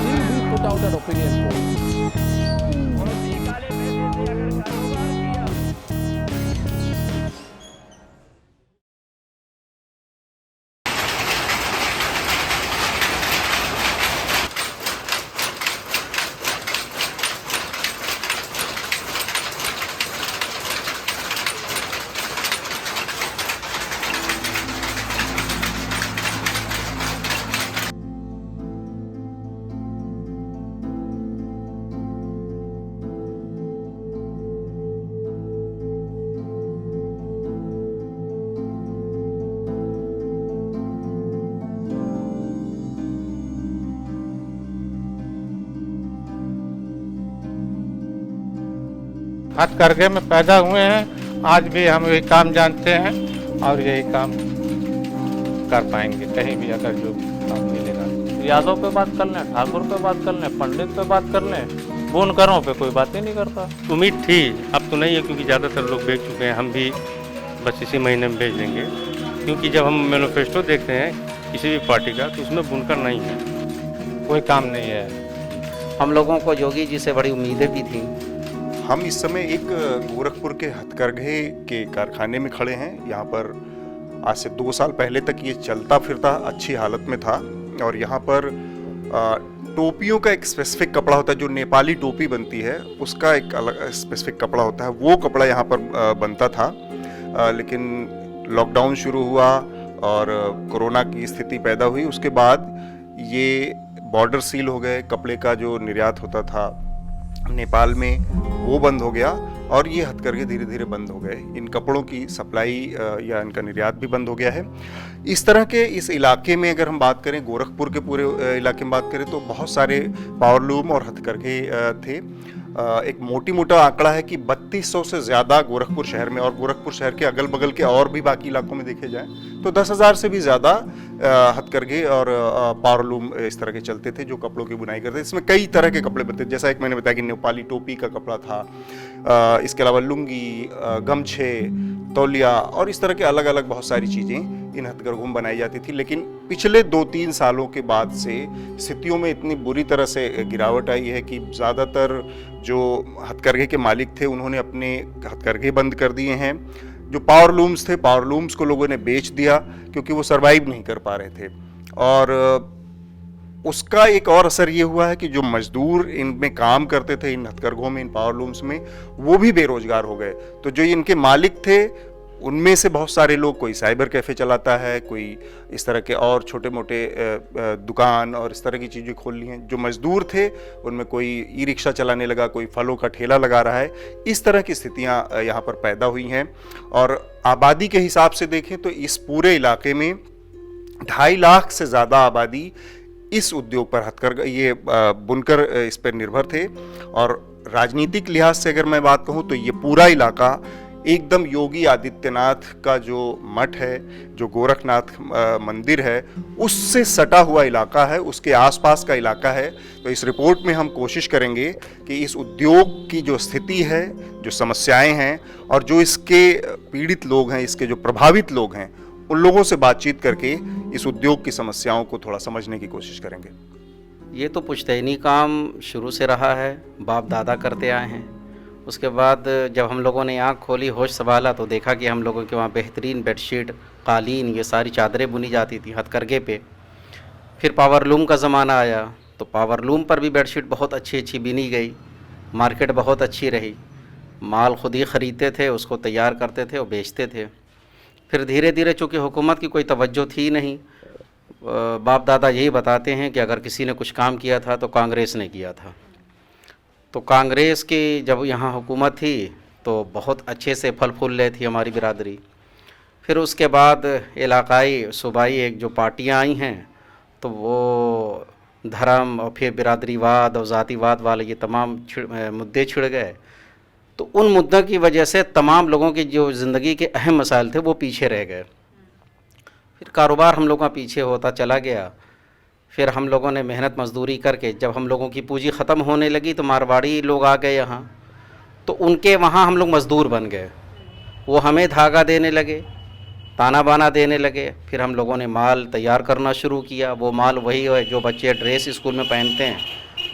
Will we put out an opinion poll? हथकरघे में पैदा हुए हैं, आज भी हम यही काम जानते हैं और यही काम कर पाएंगे कहीं भी अगर जो काम मिलेगा। यादव पे बात कर लें, ठाकुर पे बात कर लें, पंडित पे बात कर लें, बुनकरों पे कोई बात ही नहीं करता। उम्मीद थी, अब तो नहीं है क्योंकि ज़्यादातर लोग बेच चुके हैं। हम भी बस इसी महीने में भेज देंगे, क्योंकि जब हम मैनिफेस्टो देखते हैं किसी भी पार्टी का तो उसमें बुनकर नहीं है, कोई काम नहीं है। हम लोगों को योगी जी से बड़ी उम्मीदें भी थी। हम इस समय एक गोरखपुर के हथकरघे के कारखाने में खड़े हैं। यहाँ पर आज से 2 साल पहले तक ये चलता फिरता अच्छी हालत में था और यहाँ पर टोपियों का एक स्पेसिफिक कपड़ा होता है, जो नेपाली टोपी बनती है उसका एक अलग स्पेसिफिक कपड़ा होता है, वो कपड़ा यहाँ पर बनता था। लेकिन लॉकडाउन शुरू हुआ और कोरोना की स्थिति पैदा हुई, उसके बाद ये बॉर्डर सील हो गए, कपड़े का जो निर्यात होता था नेपाल में वो बंद हो गया और ये हथकरघे धीरे धीरे बंद हो गए। इन कपड़ों की सप्लाई या इनका निर्यात भी बंद हो गया है। इस तरह के इस इलाके में अगर हम बात करें, गोरखपुर के पूरे इलाके में बात करें तो बहुत सारे पावरलूम और हथकरघे थे। एक मोटी मोटा आंकड़ा है कि 3200 से ज़्यादा गोरखपुर शहर में और गोरखपुर शहर के अगल बगल के और भी बाकी इलाकों में देखे जाएं तो 10,000 से भी ज़्यादा हथकरघे और पावरलूम इस तरह के चलते थे जो कपड़ों की बुनाई करते थे। इसमें कई तरह के कपड़े बनते थे, जैसा एक मैंने बताया कि नेपाली टोपी का कपड़ा था, इसके अलावा लुंगी, गमछे, तौलिया और इस तरह के अलग अलग बहुत सारी चीज़ें इन हथकरघों में बनाई जाती थी। लेकिन पिछले 2-3 सालों के बाद से स्थितियों में इतनी बुरी तरह से गिरावट आई है कि ज़्यादातर जो हथकरघे के मालिक थे उन्होंने अपने हथकरघे बंद कर दिए हैं। जो पावरलूम्स थे, पावरलूम्स को लोगों ने बेच दिया क्योंकि वो सरवाइव नहीं कर पा रहे थे। और उसका एक और असर ये हुआ है कि जो मजदूर इनमें काम करते थे, इन हथकरघों में, इन पावरलूम्स में, वो भी बेरोजगार हो गए। तो जो इनके मालिक थे उनमें से बहुत सारे लोग, कोई साइबर कैफ़े चलाता है, कोई इस तरह के और छोटे मोटे दुकान और इस तरह की चीज़ें खोल ली हैं। जो मज़दूर थे उनमें कोई ई रिक्शा चलाने लगा, कोई फलों का ठेला लगा रहा है। इस तरह की स्थितियां यहाँ पर पैदा हुई हैं। और आबादी के हिसाब से देखें तो इस पूरे इलाके में 2.5 लाख से ज़्यादा आबादी इस उद्योग पर हथकरघा, ये बुनकर इस पर निर्भर थे। और राजनीतिक लिहाज से अगर मैं बात कहूँ तो ये पूरा इलाका एकदम योगी आदित्यनाथ का जो मठ है, जो गोरखनाथ मंदिर है, उससे सटा हुआ इलाका है, उसके आसपास का इलाका है। तो इस रिपोर्ट में हम कोशिश करेंगे कि इस उद्योग की जो स्थिति है, जो समस्याएं हैं और जो इसके पीड़ित लोग हैं, इसके जो प्रभावित लोग हैं, उन लोगों से बातचीत करके इस उद्योग की समस्याओं को थोड़ा समझने की कोशिश करेंगे। ये तो पुश्तैनी काम शुरू से रहा है, बाप दादा करते आए हैं। उसके बाद जब हम लोगों ने आँख खोली, होश संभाला तो देखा कि हम लोगों के वहाँ बेहतरीन बेडशीट, कालीन, ये सारी चादरें बुनी जाती थी हथकरघे पे। फिर पावरलूम का ज़माना आया तो पावरलूम पर भी बेडशीट बहुत अच्छी अच्छी बुनी गई, मार्केट बहुत अच्छी रही। माल खुद ही ख़रीदते थे, उसको तैयार करते थे और बेचते थे। फिर धीरे धीरे चूँकि हुकूमत की कोई तवज्जो थी नहीं, बाप दादा यही बताते हैं कि अगर किसी ने कुछ काम किया था तो कांग्रेस ने किया था। तो कांग्रेस की जब यहाँ हुकूमत थी तो बहुत अच्छे से फल फूल रही थी हमारी बिरादरी। फिर उसके बाद इलाकाई सूबाई एक जो पार्टियाँ आई हैं तो वो धर्म और फिर बिरादरीवाद और ज़ातिवाद वाले ये तमाम मुद्दे छिड़ गए। तो उन मुद्दों की वजह से तमाम लोगों की जो ज़िंदगी के अहम मसाइल थे वो पीछे रह गए। फिर कारोबार हम लोगों का पीछे होता चला गया। फिर हम लोगों ने मेहनत मजदूरी करके जब हम लोगों की पूंजी ख़त्म होने लगी तो मारवाड़ी लोग आ गए यहाँ, तो उनके वहाँ हम लोग मज़दूर बन गए। वो हमें धागा देने लगे ताना बाना देने लगे। फिर हम लोगों ने माल तैयार करना शुरू किया। वो माल वही है जो बच्चे ड्रेस स्कूल में पहनते हैं,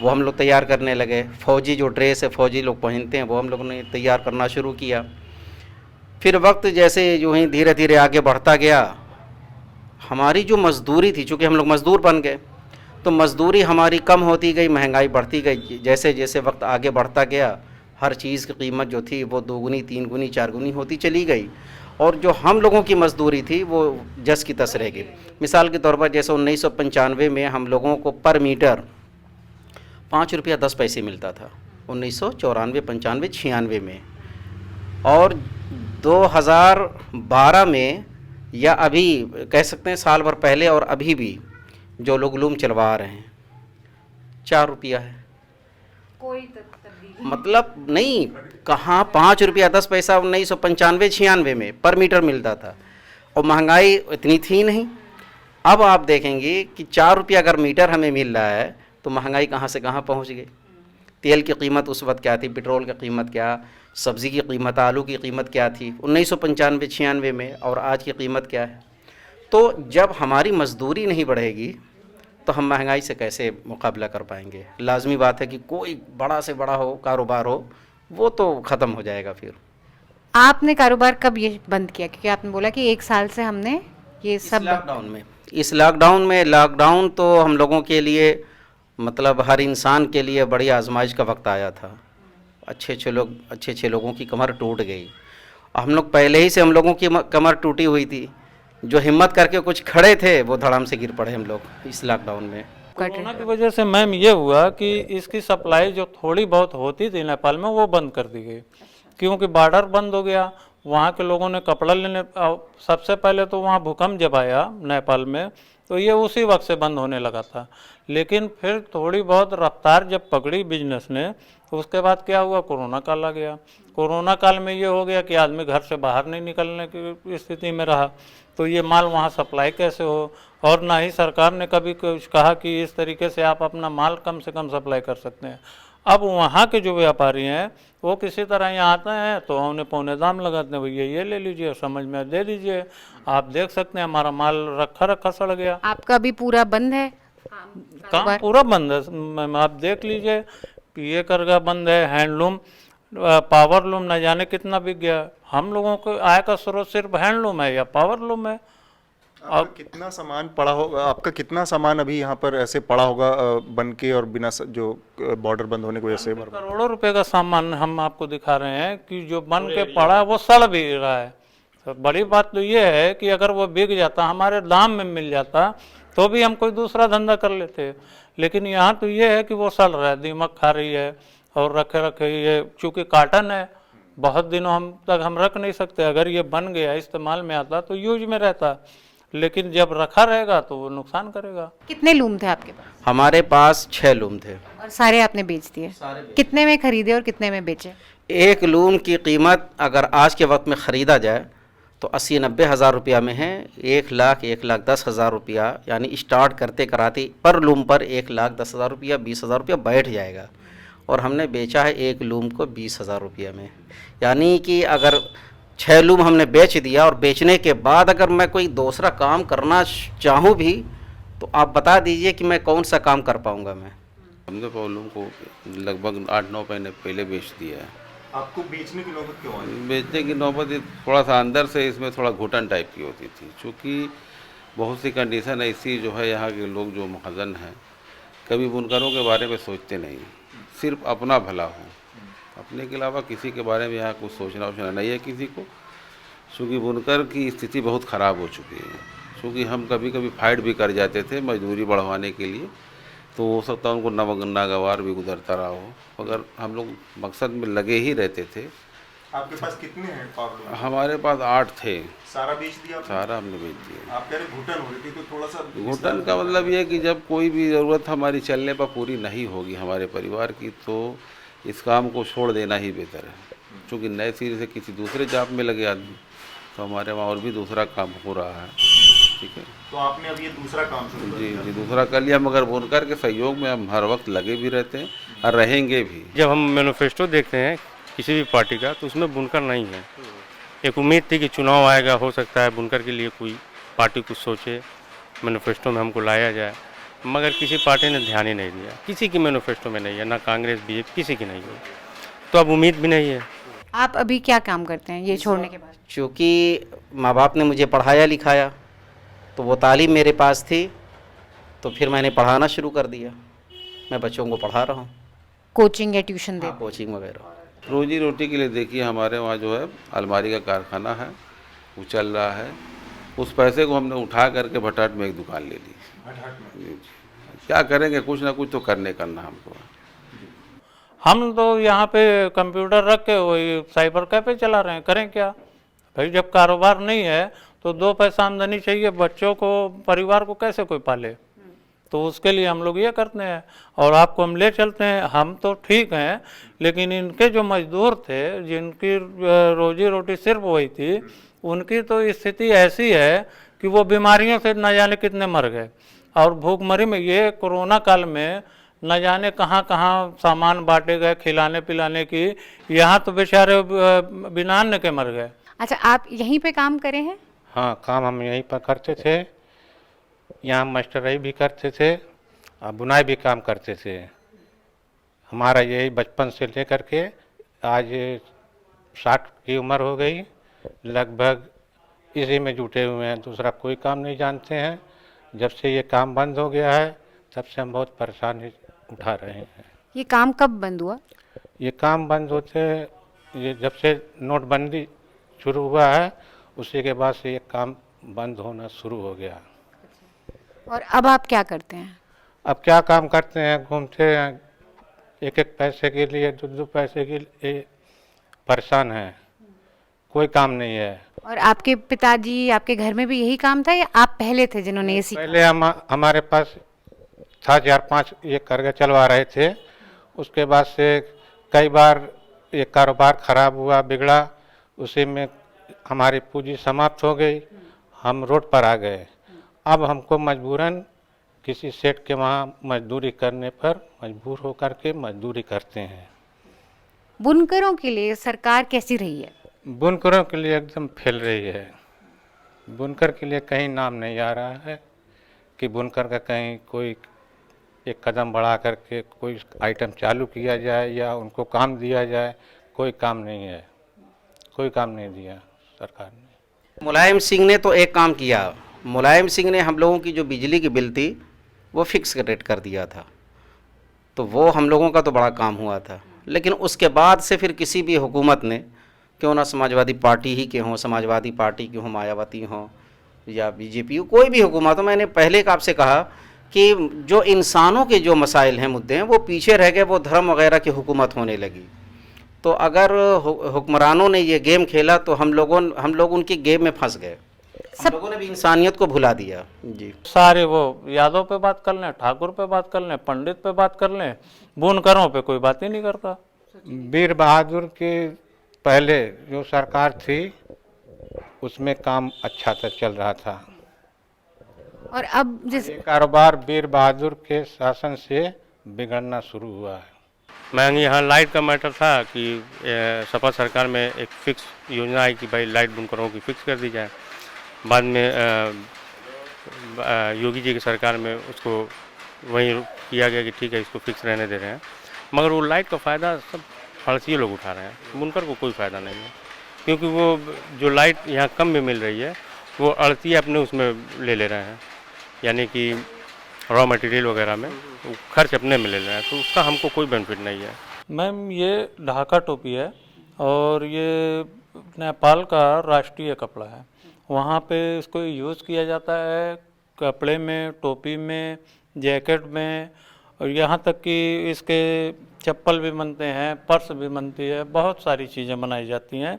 वो हम लोग तैयार करने लगे। फ़ौजी जो ड्रेस है फ़ौजी लोग पहनते हैं, वो हम लोगों ने तैयार करना शुरू किया। फिर वक्त जैसे यूँ ही धीरे धीरे आगे बढ़ता गया, हमारी जो मज़दूरी थी, चूँकि हम लोग मज़दूर बन गए, तो मज़दूरी हमारी कम होती गई, महंगाई बढ़ती गई। जैसे जैसे वक्त आगे बढ़ता गया, हर चीज़ की कीमत जो थी वो 2 गुनी 3 गुनी 4 गुनी होती चली गई, और जो हम लोगों की मज़दूरी थी वो जस की तस रह गई। मिसाल के तौर पर जैसे 1995 में हम लोगों को पर मीटर 5 रुपया 10 पैसे मिलता था, 1994, 95, 96 में। और 2012 में या अभी कह सकते हैं साल भर पहले और अभी भी जो लोग लूम चलवा रहे हैं 4 रुपया है। कोई तब्दीली मतलब नहीं, कहाँ 5 रुपया 10 पैसा 1995, 96 में पर मीटर मिलता था, और महंगाई इतनी थी नहीं। अब आप देखेंगे कि 4 रुपया अगर मीटर हमें मिल रहा है तो महंगाई कहाँ से कहाँ पहुँच गई। तेल की कीमत उस वक्त क्या थी, पेट्रोल की कीमत क्या, सब्ज़ी की कीमत, आलू की कीमत क्या थी 1995, 96 में, और आज की कीमत क्या है। तो जब हमारी मज़दूरी नहीं बढ़ेगी तो हम महंगाई से कैसे मुकाबला कर पाएंगे। लाजमी बात है कि कोई बड़ा से बड़ा हो कारोबार हो, वो तो ख़त्म हो जाएगा। फिर आपने कारोबार कब ये बंद किया? क्योंकि आपने बोला कि 1 साल से हमने ये सब इस लॉकडाउन तो हम लोगों के लिए, मतलब हर इंसान के लिए बड़ी आजमाइश का वक्त आया था। अच्छे लोगों की कमर टूट गई। हम लोग पहले ही से हम लोगों की कमर टूटी हुई थी। जो हिम्मत करके कुछ खड़े थे वो धड़ाम से गिर पड़े हम लोग इस लॉकडाउन में। कोरोना की वजह से मैम ये हुआ कि इसकी सप्लाई जो थोड़ी बहुत होती थी नेपाल में वो बंद कर दी गई, क्योंकि बॉर्डर बंद हो गया। वहाँ के लोगों ने कपड़ा लेने, सबसे पहले तो वहाँ भूकंप जब आया नेपाल में तो ये उसी वक्त से बंद होने लगा था। लेकिन फिर थोड़ी बहुत रफ्तार जब पकड़ी बिजनेस ने, उसके बाद क्या हुआ, कोरोना काल आ गया। कोरोना काल में ये हो गया कि आदमी घर से बाहर नहीं निकलने की स्थिति में रहा, तो ये माल वहाँ सप्लाई कैसे हो। और ना ही सरकार ने कभी कुछ कहा कि इस तरीके से आप अपना माल कम से कम सप्लाई कर सकते हैं। अब वहाँ के जो व्यापारी हैं वो किसी तरह यहाँ आते हैं तो उन्हें पौने दाम लगाते हैं, भैया ये ले लीजिए, समझ में दे दीजिए। आप देख सकते हैं हमारा माल रखा सड़ गया। आपका भी पूरा बंद है काम? पूरा बंद है मैम, आप देख लीजिए। ये करगा बंद है, हैंडलूम, पावर लूम न जाने कितना बिक गया। हम लोगों को आय का स्रोत सिर्फ हैंडलूम है या पावर लूम है। आपका कितना सामान पड़ा होगा, आपका कितना सामान अभी यहाँ पर ऐसे पड़ा होगा बन के और बिना जो बॉर्डर बंद होने की वजह से? करोड़ों रुपए का सामान हम आपको दिखा रहे हैं कि जो बन के पड़ा है वो सड़ भी रहा है। तो बड़ी बात तो ये है कि अगर वो बिक जाता, हमारे दाम में मिल जाता, तो भी हम कोई दूसरा धंधा कर लेते। लेकिन यहाँ तो ये है कि वो सड़ रहा है, दीमक खा रही है, और रखे ये चूँकि काटन है, बहुत दिनों तक हम रख नहीं सकते। अगर ये बन गया, इस्तेमाल में आता तो यूज में रहता, लेकिन जब रखा रहेगा तो वो नुकसान करेगा। कितने लूम थे आपके पास? हमारे पास 6 लूम थे। और सारे आपने बेच दिए? कितने में खरीदे और कितने में बेचे? एक लूम की कीमत अगर आज के वक्त में ख़रीदा जाए तो 80-90 हज़ार रुपया में है। 1,10,000 रुपया, यानी स्टार्ट करते कराते पर लूम पर 1,10,000 रुपया, 20,000 रुपया बैठ जाएगा। और हमने बेचा है एक लूम को 20,000 रुपया में। यानी कि अगर 6 लूम हमने बेच दिया, और बेचने के बाद अगर मैं कोई दूसरा काम करना चाहूँ भी तो आप बता दीजिए कि मैं कौन सा काम कर पाऊँगा। मैं हमने प्रॉब्लम को लगभग 8-9 महीने पहले बेच दिया है। आपको बेचने की नौबत क्यों आई? बेचने की नौबत थोड़ा सा अंदर से इसमें थोड़ा घुटन टाइप की होती थी, क्योंकि बहुत सी कंडीशन ऐसी जो है, यहाँ के लोग जो महाजन हैं कभी बुनकरों के बारे में सोचते नहीं, सिर्फ अपना भला हो, अपने के अलावा किसी के बारे में यहाँ कुछ सोचना नहीं है किसी को। क्योंकि बुनकर की स्थिति बहुत ख़राब हो चुकी है। क्योंकि हम कभी कभी फाइट भी कर जाते थे मजदूरी बढ़वाने के लिए, तो हो सकता है उनको नागवार भी गुजरता रहा हो, मगर हम लोग मकसद में लगे ही रहते थे। आपके पास कितने हैं पावर? हमारे पास 8 थे। सारा बेच दिया? सारा हमने बेच दिया। आप कह रहे घुटन हो रही थी, तो थोड़ा सा घुटन का मतलब ये है कि जब कोई भी ज़रूरत हमारी चलने पर पूरी नहीं होगी हमारे परिवार की, तो इस काम को छोड़ देना ही बेहतर है। क्योंकि नए सिरे से किसी दूसरे जॉब में लगे आदमी, तो हमारे वहाँ और भी दूसरा काम हो रहा है। ठीक है, तो आपने अब ये दूसरा काम शुरू कर दिया? जी, दूसरा कर लिया, मगर बुनकर के सहयोग में हम हर वक्त लगे भी रहते हैं और रहेंगे भी। जब हम मैनिफेस्टो देखते हैं किसी भी पार्टी का, तो उसमें बुनकर नहीं है। एक उम्मीद थी कि चुनाव आएगा, हो सकता है बुनकर के लिए कोई पार्टी कुछ सोचे, मैनिफेस्टो में हमको लाया जाए, मगर किसी पार्टी ने ध्यान ही नहीं दिया। किसी की मैनिफेस्टो में नहीं है, ना कांग्रेस बीजेपी किसी की नहीं है, तो अब उम्मीद भी नहीं है। आप अभी क्या काम करते हैं ये छोड़ने के बाद? चूँकि माँ बाप ने मुझे पढ़ाया लिखाया तो वो तालीम मेरे पास थी, तो फिर मैंने पढ़ाना शुरू कर दिया। मैं बच्चों को पढ़ा रहा हूँ, कोचिंग या ट्यूशन दे? कोचिंग वगैरह। रोजी रोटी के लिए देखिए हमारे वहाँ जो है अलमारी का कारखाना है, वो चल रहा है। उस पैसे को हमने उठा करके भटाट में एक दुकान ले ली। जी। क्या करेंगे, कुछ ना कुछ तो करना हमको। हम तो यहाँ पे कंप्यूटर रख के वही साइबर कैफे चला रहे हैं, करें क्या भाई? जब कारोबार नहीं है तो दो पैसा आमदनी चाहिए, बच्चों को परिवार को कैसे कोई पाले? तो उसके लिए हम लोग ये करते हैं और आपको हम ले चलते हैं। हम तो ठीक हैं, लेकिन इनके जो मजदूर थे जिनकी रोजी रोटी सिर्फ वही थी, उनकी तो स्थिति ऐसी है कि वो बीमारियों से न जाने कितने मर गए और भूखमरी में। ये कोरोना काल में न जाने कहाँ कहाँ सामान बांटे गए खिलाने पिलाने की, यहाँ तो बेचारे बिना अन्न के मर गए। अच्छा, आप यहीं पे काम करे हैं? हाँ, काम हम यहीं पर करते थे, यहाँ मास्टरी भी करते थे और बुनाई भी काम करते थे। हमारा यही बचपन से लेकर के आज 60 की उम्र हो गई, लगभग इसी में जुटे हुए हैं, दूसरा कोई काम नहीं जानते हैं। जब से ये काम बंद हो गया है तब से हम बहुत परेशानी उठा रहे हैं। ये काम कब बंद हुआ? ये काम बंद होते ये जब से नोटबंदी शुरू हुआ है उसी के बाद से ये काम बंद होना शुरू हो गया। और अब आप क्या करते हैं? अब क्या काम करते हैं, घूमते हैं, एक एक पैसे के लिए दो पैसे के लिए परेशान हैं, कोई काम नहीं है। और आपके पिताजी आपके घर में भी यही काम था या आप पहले थे जिन्होंने ये सीखा? पहले हमारे पास था 4-5 ये करके चलवा रहे थे, उसके बाद से कई बार ये कारोबार खराब हुआ, बिगड़ा, उसी में हमारी पूंजी समाप्त हो गई, हम रोड पर आ गए। अब हमको मजबूरन किसी सेठ के वहाँ मजदूरी करने पर मजबूर होकर के मजदूरी करते हैं। बुनकरों के लिए सरकार कैसी रही है? बुनकरों के लिए एकदम फैल रही है। बुनकर के लिए कहीं नाम नहीं आ रहा है कि बुनकर का कहीं कोई एक कदम बढ़ा करके कोई आइटम चालू किया जाए या उनको काम दिया जाए। कोई काम नहीं है, कोई काम नहीं दिया सरकार ने। मुलायम सिंह ने तो एक काम किया, मुलायम सिंह ने हम लोगों की जो बिजली की बिल थी वो फिक्स रेट कर दिया था, तो वो हम लोगों का तो बड़ा काम हुआ था। लेकिन उसके बाद से फिर किसी भी हुकूमत ने, क्यों ना समाजवादी पार्टी ही के हों, समाजवादी पार्टी की हों, मायावती हों या बीजेपी हो, कोई भी हुकूमत हो, मैंने पहले का आपसे कहा कि जो इंसानों के जो मसाइल हैं, मुद्दे हैं, वो पीछे रह गए, वो धर्म वगैरह की हुकूमत होने लगी। तो अगर हुक्मरानों ने ये गेम खेला तो हम लोग उनकी गेम में फंस गए। हम लोगों ने भी इंसानियत को भुला दिया। जी, सारे वो यादव पे बात कर लें, ठाकुर पे बात कर लें, पंडित पे बात कर लें, बुनकरों पे कोई बात ही नहीं करता। वीर बहादुर के पहले जो सरकार थी उसमें काम अच्छा से चल रहा था, और अब जिस ये कारोबार वीर बहादुर के शासन से बिगड़ना शुरू हुआ है। मैं यहाँ लाइट का मैटर था कि सपा सरकार में एक फिक्स योजना आई कि भाई लाइट बुनकरों की फिक्स कर दी जाए। बाद में योगी जी की सरकार में उसको वहीं किया गया कि ठीक है इसको फिक्स रहने दे रहे हैं, मगर वो लाइट का फ़ायदा सब फर्जी लोग उठा रहे हैं, बुनकर को कोई फ़ायदा नहीं है। क्योंकि वो जो लाइट यहाँ कम में मिल रही है वो अड़ती अपने उसमें ले रहे हैं, यानी कि रॉ मटेरियल वगैरह में खर्च अपने में ले रहे हैं, तो उसका हमको कोई बेनिफिट नहीं है। मैम ये ढाका टोपी है और ये नेपाल का राष्ट्रीय कपड़ा है। वहाँ पे इसको यूज़ किया जाता है कपड़े में, टोपी में, जैकेट में, और यहाँ तक कि इसके चप्पल भी बनते हैं, पर्स भी बनती है, बहुत सारी चीज़ें बनाई जाती हैं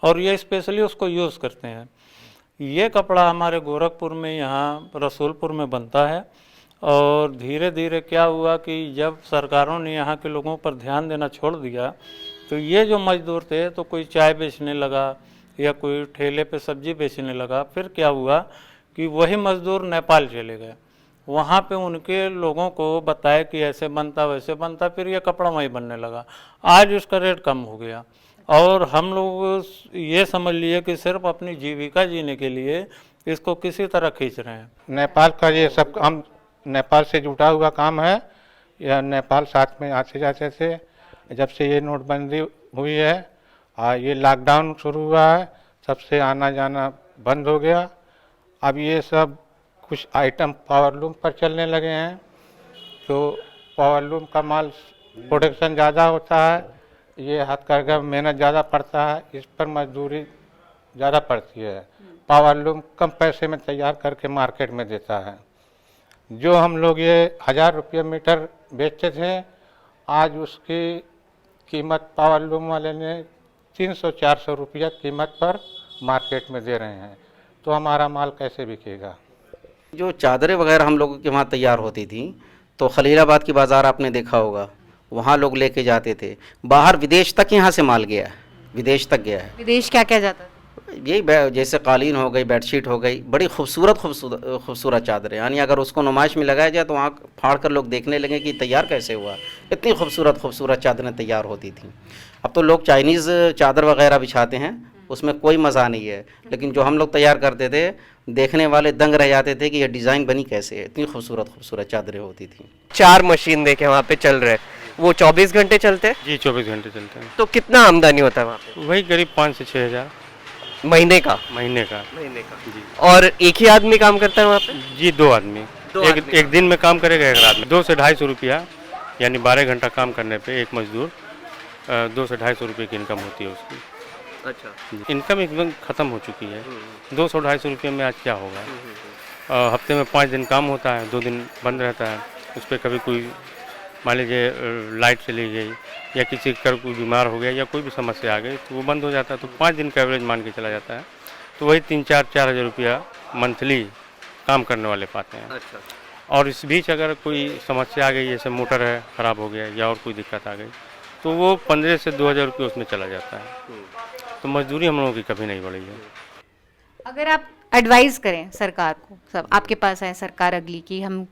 और ये स्पेशली उसको यूज़ करते हैं। ये कपड़ा हमारे गोरखपुर में, यहाँ रसूलपुर में बनता है और धीरे धीरे क्या हुआ कि जब सरकारों ने यहाँ के लोगों पर ध्यान देना छोड़ दिया तो ये जो मजदूर थे तो कोई चाय बेचने लगा या कोई ठेले पे सब्जी बेचने लगा। फिर क्या हुआ कि वही मजदूर नेपाल चले गए, वहाँ पे उनके लोगों को बताया कि ऐसे बनता वैसे बनता, फिर ये कपड़ा वहीं बनने लगा। आज उसका रेट कम हो गया, और हम लोग ये समझ लिए कि सिर्फ अपनी जीविका जीने के लिए इसको किसी तरह खींच रहे हैं। नेपाल का ये सब हम नेपाल से जुटा हुआ काम है। यह नेपाल साथ में आते जाते थे। जब से ये नोटबंदी हुई है ये लॉकडाउन शुरू हुआ है, तब से आना जाना बंद हो गया। अब ये सब कुछ आइटम पावरलूम पर चलने लगे हैं, तो पावरलूम का माल प्रोडक्शन ज़्यादा होता है, ये हथकरघा में मेहनत ज़्यादा पड़ता है, इस पर मजदूरी ज़्यादा पड़ती है। पावरलूम कम पैसे में तैयार करके मार्केट में देता है। जो हम लोग ये 1000 रुपये मीटर बेचते थे, आज उसकी कीमत पावरलूम वाले ने 300-400 रुपया कीमत पर मार्केट में दे रहे हैं, तो हमारा माल कैसे बिकेगा। जो चादरें वगैरह हम लोगों के वहाँ तैयार होती थी, तो खलीलाबाद की बाज़ार आपने देखा होगा, वहाँ लोग लेके जाते थे। बाहर विदेश तक यहाँ से माल गया है, विदेश तक गया है। विदेश क्या क्या जाता है? यही जैसे कालीन हो गई, बेडशीट हो गई, बड़ी खूबसूरत चादरें, यानी अगर उसको नुमाइश में लगाया जाए तो वहाँ फाड़ कर लोग देखने लगे कि तैयार कैसे हुआ। इतनी खूबसूरत चादरें तैयार होती थी। अब तो लोग चाइनीज़ चादर वगैरह बिछाते हैं, उसमें कोई मज़ा नहीं है, लेकिन जो हम लोग तैयार करते थे, देखने वाले दंग रह जाते थे कि ये डिज़ाइन बनी कैसे है। इतनी खूबसूरत चादरें होती थी। 4 मशीन देखे वहाँ पे चल रहे, वो 24 घंटे चलते हैं? जी 24 घंटे चलते हैं। तो कितना आमदनी होता है वहाँ पे? वही करीब 5 से 6 हज़ार महीने का? महीने का जी। और एक ही आदमी काम करता है वहाँ पे? जी 2 आदमी। एक दिन में काम करेगा, एक रात में। 2 से 250 रुपया, यानी 12 घंटा काम करने पे एक मजदूर 2 से 250 रुपये की इनकम होती है उसकी। अच्छा। इनकम एकदम ख़त्म हो चुकी है। 200-250 रुपये में आज क्या होगा। हफ्ते में 5 दिन काम होता है, 2 दिन बंद रहता है। उस पर कभी कोई मान लीजिए लाइट चली गई या किसी का कोई बीमार हो गया या कोई भी समस्या आ गई तो वो बंद हो जाता है, तो 5 दिन का एवरेज मान के चला जाता है। तो वही 3-4 हज़ार रुपया मंथली काम करने वाले पाते हैं। अच्छा। और इस बीच अगर कोई समस्या आ गई, जैसे मोटर है ख़राब हो गया या और कोई दिक्कत आ गई, तो वो 15 से 2000 रुपये उसमें चला जाता है। तो मजदूरी हम लोगों की कभी नहीं बढ़ी है। अगर आप एडवाइस करें सरकार को, सब आपके पास है सरकार अगली की, हम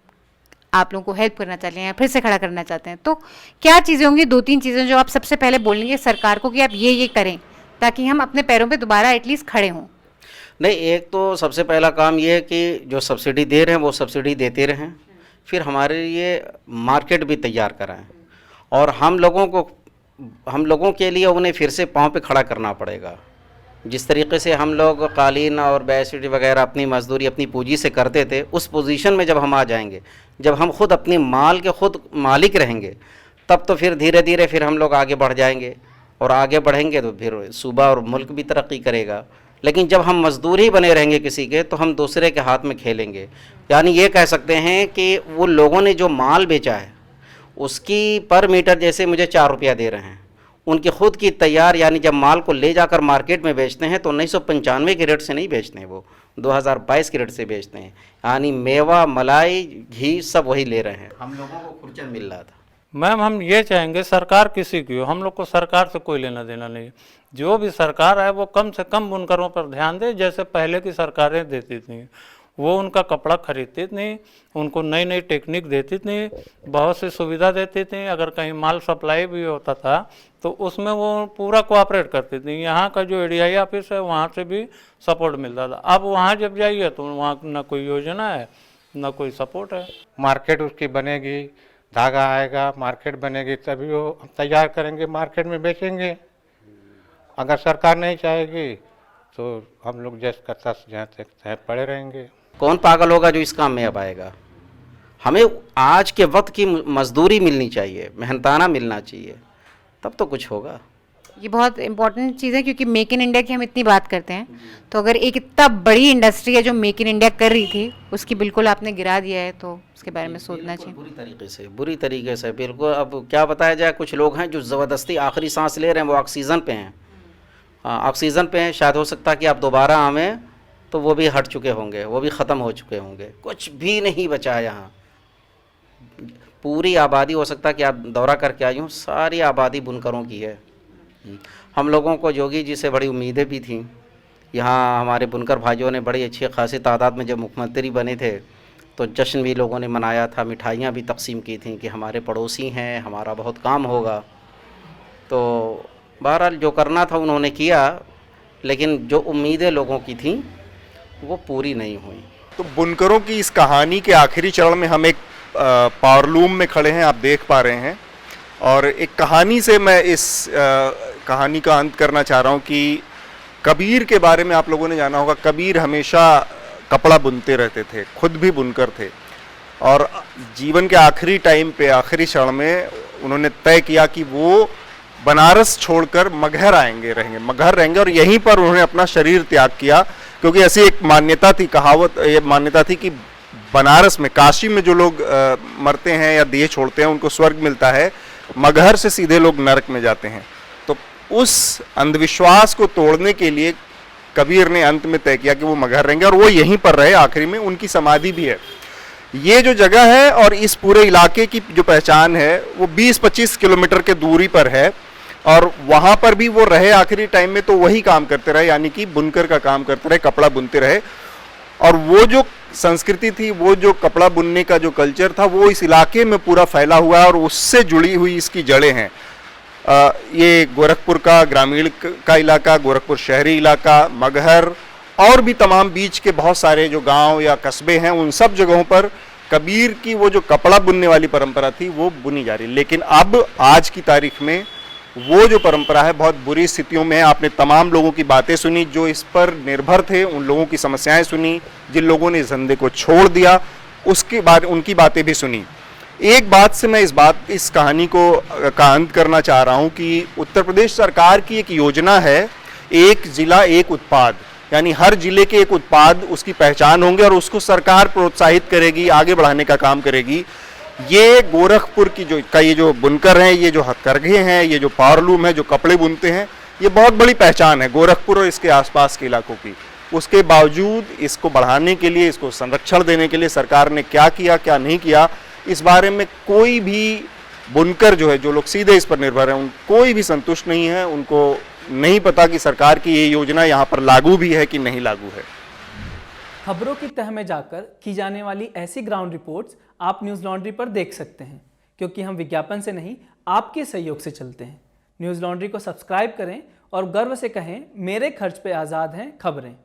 आप लोगों को हेल्प करना चाहते हैं या फिर से खड़ा करना चाहते हैं, तो क्या चीज़ें होंगी, 2-3 चीज़ें जो आप सबसे पहले बोलेंगे सरकार को कि आप ये करें ताकि हम अपने पैरों पे दोबारा एटलीस्ट खड़े हों? नहीं, एक तो सबसे पहला काम ये है कि जो सब्सिडी दे रहे हैं वो सब्सिडी देते रहें, फिर हमारे लिए मार्केट भी तैयार कराएं, और हम लोगों के लिए उन्हें फिर से पाँव पे खड़ा करना पड़ेगा। जिस तरीके से हम लोग कालीन और बेडशीट वगैरह अपनी मजदूरी अपनी पूंजी से करते थे, उस पोजीशन में जब हम आ जाएंगे, जब हम खुद अपने माल के खुद मालिक रहेंगे, तब तो फिर धीरे धीरे फिर हम लोग आगे बढ़ जाएंगे, और आगे बढ़ेंगे तो फिर सूबा और मुल्क भी तरक्की करेगा। लेकिन जब हम मजदूर ही बने रहेंगे किसी के, तो हम दूसरे के हाथ में खेलेंगे। यानी ये कह सकते हैं कि वो लोगों ने जो माल बेचा है उसकी पर मीटर जैसे मुझे 4 रुपया दे रहे हैं, उनकी खुद की तैयार, यानी जब माल को ले जाकर मार्केट में बेचते हैं तो 1995 के रेट से नहीं बेचते हैं, वो 2022 के रेट से बेचते हैं। यानी मेवा, मलाई, घी सब वही ले रहे हैं। हम लोगों को खुर्चन मिल रहा था। मैम हम ये चाहेंगे सरकार किसी की हो, हम लोग को सरकार से कोई लेना देना नहीं। जो भी सरकार है वो कम से कम बुनकरों पर ध्यान दे, जैसे पहले की सरकारें देती थी। वो उनका कपड़ा खरीदती थी, उनको नई नई टेक्निक देती थी, बहुत सी सुविधा देती थी। अगर कहीं माल सप्लाई भी होता था तो उसमें वो पूरा कोऑपरेट करती थी। यहाँ का जो एडीआई ऑफिस है वहाँ से भी सपोर्ट मिलता था। अब वहाँ जब जाइए तो वहाँ ना कोई योजना है ना कोई सपोर्ट है। मार्केट उसकी बनेगी, धागा आएगा, मार्केट बनेगी, तभी वो तैयार करेंगे, मार्केट में बेचेंगे। अगर सरकार नहीं चाहेगी तो हम लोग जैसे का तस जहाँ तक पड़े रहेंगे। कौन पागल होगा जो इस काम में अब आएगा? हमें आज के वक्त की मजदूरी मिलनी चाहिए, मेहनताना मिलना चाहिए, तब तो कुछ होगा। ये बहुत इंपॉर्टेंट चीज़ है, क्योंकि मेक इन इंडिया की हम इतनी बात करते हैं, तो अगर एक इतना बड़ी इंडस्ट्री है जो मेक इन इंडिया कर रही थी, उसकी बिल्कुल आपने गिरा दिया है, तो उसके बारे में सोचना चाहिए। बुरी तरीके से बिल्कुल। अब क्या बताया जाए, कुछ लोग हैं जो ज़बरदस्ती आखिरी सांस ले रहे हैं, वो ऑक्सीजन पे हैं। हाँ, ऑक्सीजन पे हैं। शायद हो सकता है कि आप दोबारा आवें तो वो भी हट चुके होंगे, वो भी ख़त्म हो चुके होंगे, कुछ भी नहीं बचा है यहाँ। पूरी आबादी, हो सकता है कि आप दौरा करके आई हूँ, सारी आबादी बुनकरों की है। हम लोगों को योगी जी से बड़ी उम्मीदें भी थीं। यहाँ हमारे बुनकर भाइयों ने बड़ी अच्छी खासी तादाद में जब मुख्यमंत्री बने थे तो जश्न भी लोगों ने मनाया था, मिठाइयाँ भी तकसीम की थी कि हमारे पड़ोसी हैं, हमारा बहुत काम होगा। तो बहरहाल जो करना था उन्होंने किया, लेकिन जो उम्मीदें लोगों की थी वो पूरी नहीं हुई। तो बुनकरों की इस कहानी के आखिरी चरण में हम एक पावरलूम में खड़े हैं, आप देख पा रहे हैं, और एक कहानी से मैं इस कहानी का अंत करना चाह रहा हूँ कि कबीर के बारे में आप लोगों ने जाना होगा। कबीर हमेशा कपड़ा बुनते रहते थे, खुद भी बुनकर थे, और जीवन के आखिरी टाइम पे, आखिरी क्षण में उन्होंने तय किया कि वो बनारस छोड़कर मगहर रहेंगे और यहीं पर उन्होंने अपना शरीर त्याग किया, क्योंकि ऐसी एक मान्यता थी, कहावत ये मान्यता थी कि बनारस में, काशी में जो लोग मरते हैं या देह छोड़ते हैं उनको स्वर्ग मिलता है, मगहर से सीधे लोग नरक में जाते हैं। तो उस अंधविश्वास को तोड़ने के लिए कबीर ने अंत में तय किया कि वो मगहर रहेंगे, और वो यहीं पर रहे, आखिरी में उनकी समाधि भी है। ये जो जगह है और इस पूरे इलाके की जो पहचान है वो 20-25 किलोमीटर के दूरी पर है, और वहाँ पर भी वो रहे आखिरी टाइम में, तो वही काम करते रहे, यानी कि बुनकर का काम करते रहे, कपड़ा बुनते रहे। और वो जो संस्कृति थी, वो जो कपड़ा बुनने का जो कल्चर था, वो इस इलाके में पूरा फैला हुआ है और उससे जुड़ी हुई इसकी जड़ें हैं। ये गोरखपुर का ग्रामीण का इलाका, गोरखपुर शहरी इलाका, मगहर और भी तमाम बीच के बहुत सारे जो गांव या कस्बे हैं, उन सब जगहों पर कबीर की वो जो कपड़ा बुनने वाली परंपरा थी वो बुनी जा रही। लेकिन अब आज की तारीख में वो जो परंपरा है बहुत बुरी स्थितियों में है। आपने तमाम लोगों की बातें सुनी जो इस पर निर्भर थे, उन लोगों की समस्याएं सुनी, जिन लोगों ने इस धंधे को छोड़ दिया उसके बाद उनकी बातें भी सुनी। एक बात से मैं इस कहानी का अंत करना चाह रहा हूं कि उत्तर प्रदेश सरकार की एक योजना है, एक जिला एक उत्पाद, यानी हर जिले के एक उत्पाद उसकी पहचान होंगे और उसको सरकार प्रोत्साहित करेगी, आगे बढ़ाने का काम करेगी। ये गोरखपुर की ये जो बुनकर हैं, ये जो हथकरघे हैं, ये जो पावरलूम है, जो कपड़े बुनते हैं, ये बहुत बड़ी पहचान है गोरखपुर और इसके आसपास के इलाकों की। उसके बावजूद इसको बढ़ाने के लिए, इसको संरक्षण देने के लिए सरकार ने क्या किया, क्या नहीं किया, इस बारे में कोई भी बुनकर जो है, जो लोग सीधे इस पर निर्भर हैं, कोई भी संतुष्ट नहीं है। उनको नहीं पता कि सरकार की ये योजना यहाँ पर लागू भी है कि नहीं लागू है। खबरों की तह में जाकर की जाने वाली ऐसी ग्राउंड रिपोर्ट्स आप न्यूज़ लॉन्ड्री पर देख सकते हैं, क्योंकि हम विज्ञापन से नहीं, आपके सहयोग से चलते हैं। न्यूज़ लॉन्ड्री को सब्सक्राइब करें और गर्व से कहें, मेरे खर्च पे आज़ाद हैं खबरें।